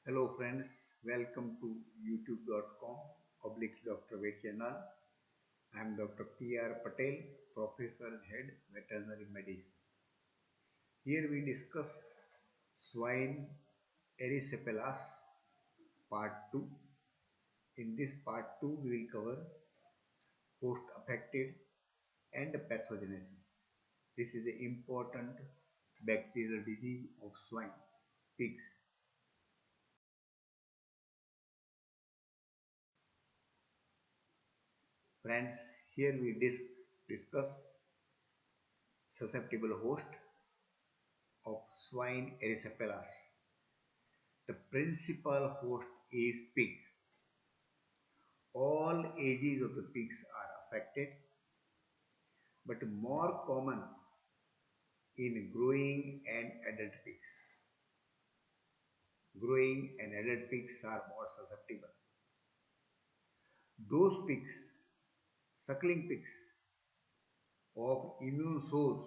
Hello friends, welcome to youtube.com oblique Dr. Ved channel. I am Dr. P.R. Patel, Professor Head Veterinary Medicine. Here we discuss swine erysipelas part 2. In this part 2 we will cover host affected and pathogenesis. This is the important bacterial disease of swine, pigs. Friends, here we discuss susceptible host of swine erysipelas. The principal host is pig. All ages of the pigs are affected, but more common in growing and adult pigs. Growing and adult pigs are more susceptible. Those pigs, suckling pigs of immune source,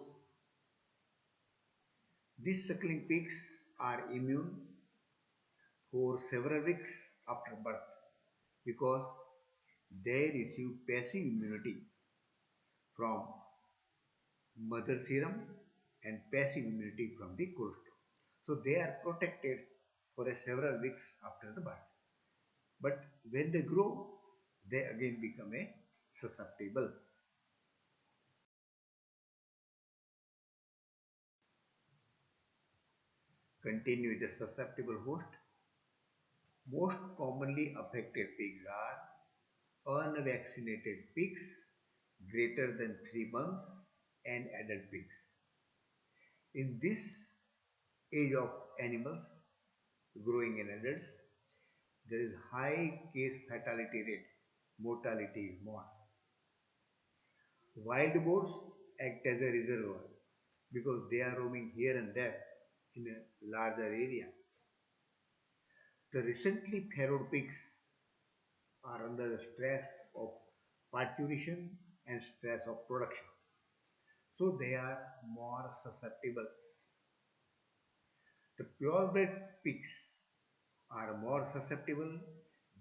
these suckling pigs are immune for several weeks after birth because they receive passive immunity from mother serum and passive immunity from the colostrum. So they are protected for a several weeks after the birth. But when they grow, they again become a susceptible. Continue with the susceptible host. Most commonly affected pigs are unvaccinated pigs greater than 3 months and adult pigs. In this age of animals, growing in adults, there is high case fatality rate. Mortality is more. Wild boars act as a reservoir because they are roaming here and there in a larger area. The recently farrowed pigs are under the stress of parturition and stress of production. So they are more susceptible. The purebred pigs are more susceptible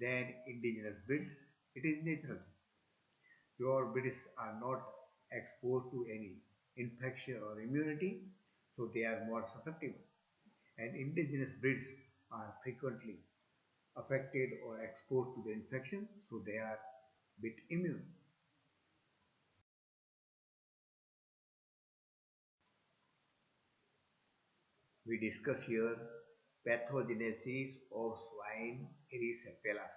than indigenous breeds. It is natural. Pure breeds are not exposed to any infection or immunity, so they are more susceptible. And indigenous breeds are frequently affected or exposed to the infection, so they are bit immune. We discuss here pathogenesis of swine erysipelas.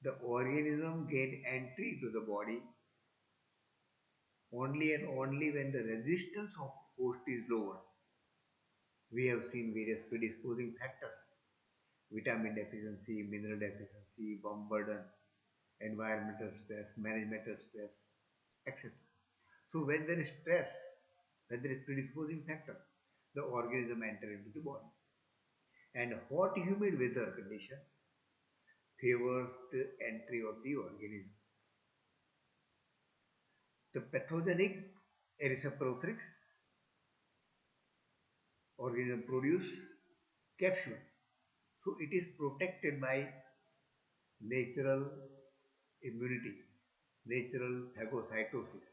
The organism gain entry to the body only and only when the resistance of host is lower. We have seen various predisposing factors: vitamin deficiency, mineral deficiency, bomb burden, environmental stress, management stress, etc. So when there is stress, when there is predisposing factor, the organism enter into the body. And hot humid weather condition favors the entry of the organism. The pathogenic erysipelothrics organism produce capsule. So it is protected by natural immunity, natural phagocytosis.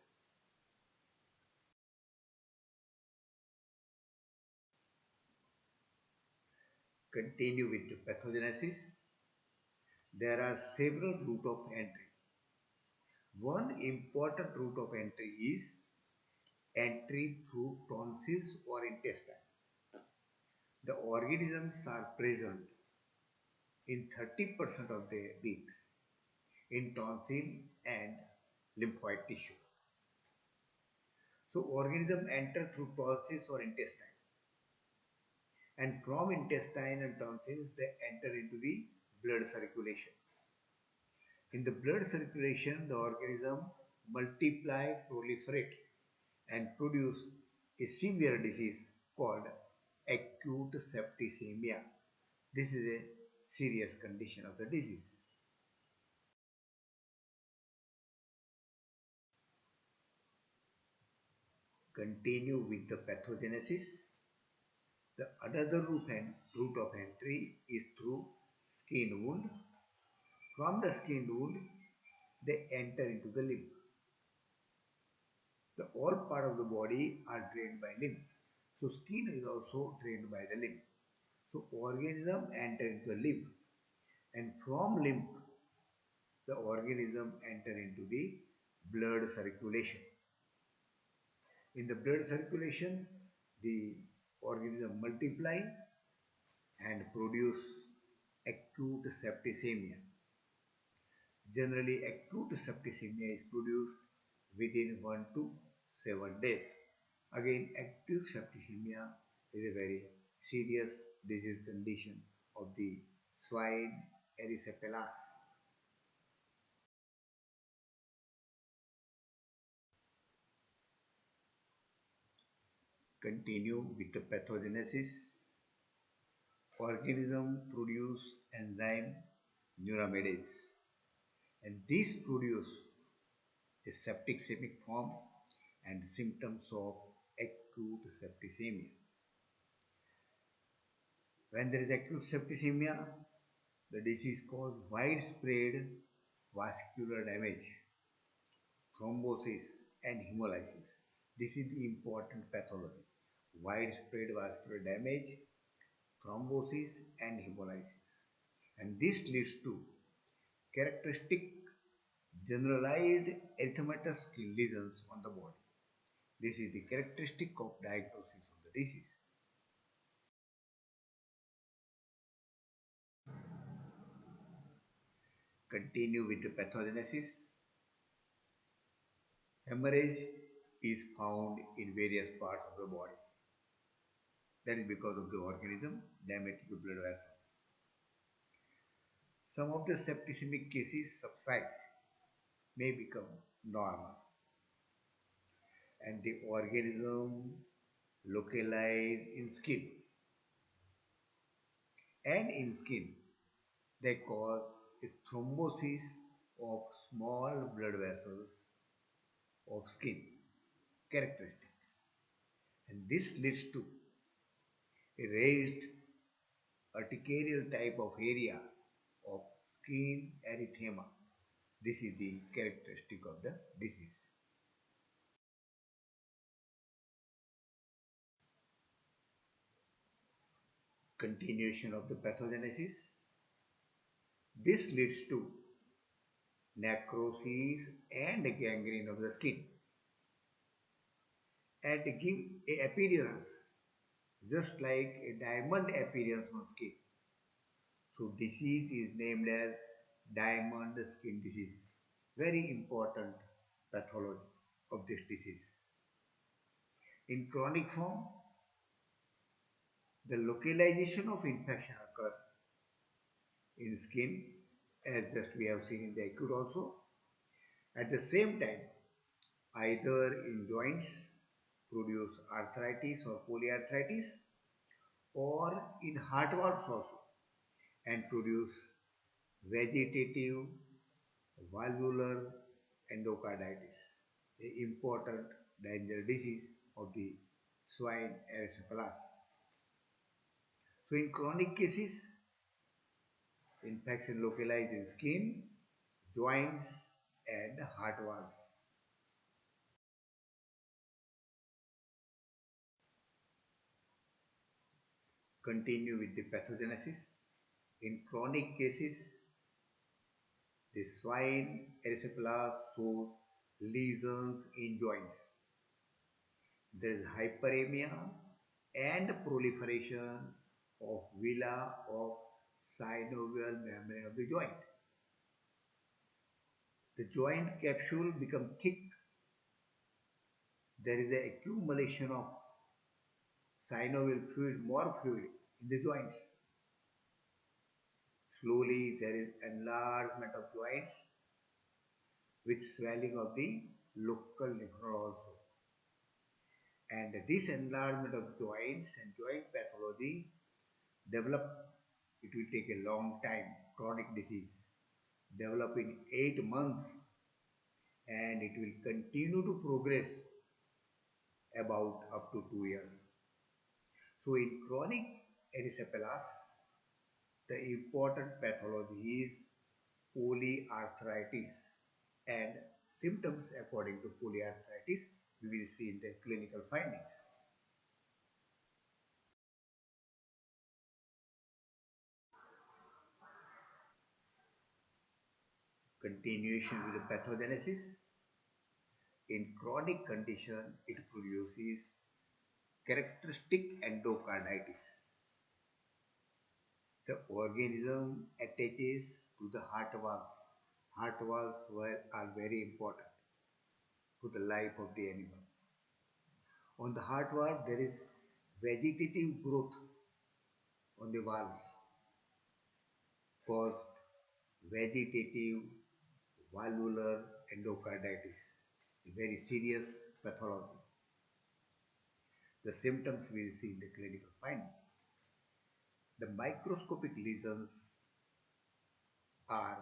Continue with the pathogenesis. There are several routes of entry. One important route of entry is entry through tonsils or intestine. The organisms are present in 30% of the beings in tonsil and lymphoid tissue. So organisms enter through tonsils or intestine, and from intestine and tonsils they enter into the blood circulation. In the blood circulation, the organism multiply, proliferate, and produce a severe disease called acute septicemia. This is a serious condition of the disease. Continue with the pathogenesis. The another route of entry is through skin wound. From the skin wound, they enter into the lymph. The all part of the body are drained by lymph. So skin is also drained by the lymph. So organism enter into the lymph, and from lymph the organism enter into the blood circulation. In the blood circulation, the organism multiply and produce acute septicemia. Generally, acute septicemia is produced within 1 to 7 days. Again, acute septicemia is a very serious disease condition of the swine erysipelas. Continue with the pathogenesis. Organism produce enzyme neuraminidase, and these produce a septicemic form and symptoms of acute septicemia. When there is acute septicemia, the disease causes widespread vascular damage, thrombosis, and hemolysis. This is the important pathology. Widespread vascular damage, thrombosis, and hemolysis. And this leads to characteristic generalized erythematous skin lesions on the body. This is the characteristic of diagnosis of the disease. Continue with the pathogenesis. Hemorrhage is found in various parts of the body. That is because of the organism damaging the blood vessels. Some of the septicemic cases subside, may become normal, and the organism localize in skin. And in skin, they cause a thrombosis of small blood vessels of skin characteristic. And this leads to a raised urticarial type of area of skin erythema. This is the characteristic of the disease. Continuation of the pathogenesis. This leads to necrosis and gangrene of the skin and give a appearance just like a diamond appearance on skin. So disease is named as diamond skin disease. Very important pathology of this disease. In chronic form, the localization of infection occur in skin as just we have seen in the acute also. At the same time, either in joints produce arthritis or polyarthritis or in heart valves also and produce vegetative valvular endocarditis, a important danger disease of the swine erysipelas. So in chronic cases, infection localized in skin, joints and heart valves. Continue with the pathogenesis. In chronic cases, the swine erysipelas shows lesions in joints. There is hyperemia and proliferation of villi of synovial membrane of the joint. The joint capsule become thick. There is an accumulation of synovial fluid, more fluid in the joints. Slowly there is enlargement of joints with swelling of the local lymph node also. And this enlargement of joints and joint pathology develop, it will take a long time, chronic disease, develop in 8 months and it will continue to progress about up to 2 years. So in chronic erysipelas, the important pathology is polyarthritis and symptoms according to polyarthritis we will see in the clinical findings. Continuation with the pathogenesis. In chronic condition, it produces characteristic endocarditis. The organism attaches to the heart valves. Heart valves are very important to the life of the animal. On the heart valve, there is vegetative growth on the valves caused vegetative valvular endocarditis, a very serious pathology. The symptoms we see in the clinical findings. The microscopic lesions are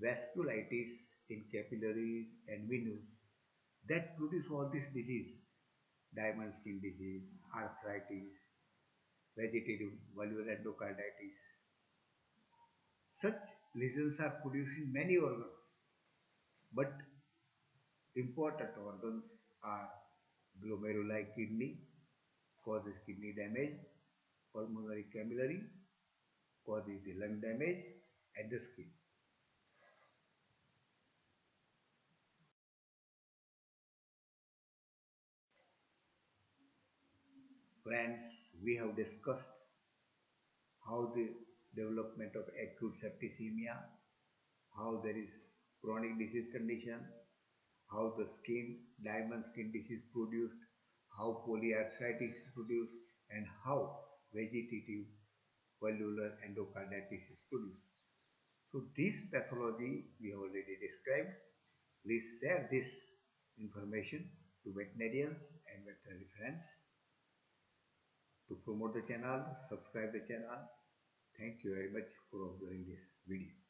vasculitis in capillaries and venous that produce all this disease, diamond skin disease, arthritis, vegetative valvular endocarditis. Such lesions are produced in many organs, but important organs are glomeruli kidney, causes kidney damage, pulmonary capillary, causes the lung damage, and the skin. Friends, we have discussed how the development of acute septicemia, how there is chronic disease condition, how the skin, diamond skin disease produced, how polyarthritis is produced, and how vegetative valvular endocarditis is produced. So this pathology we have already described. Please share this information to veterinarians and veterinary friends. To promote the channel, subscribe the channel. Thank you very much for observing this video.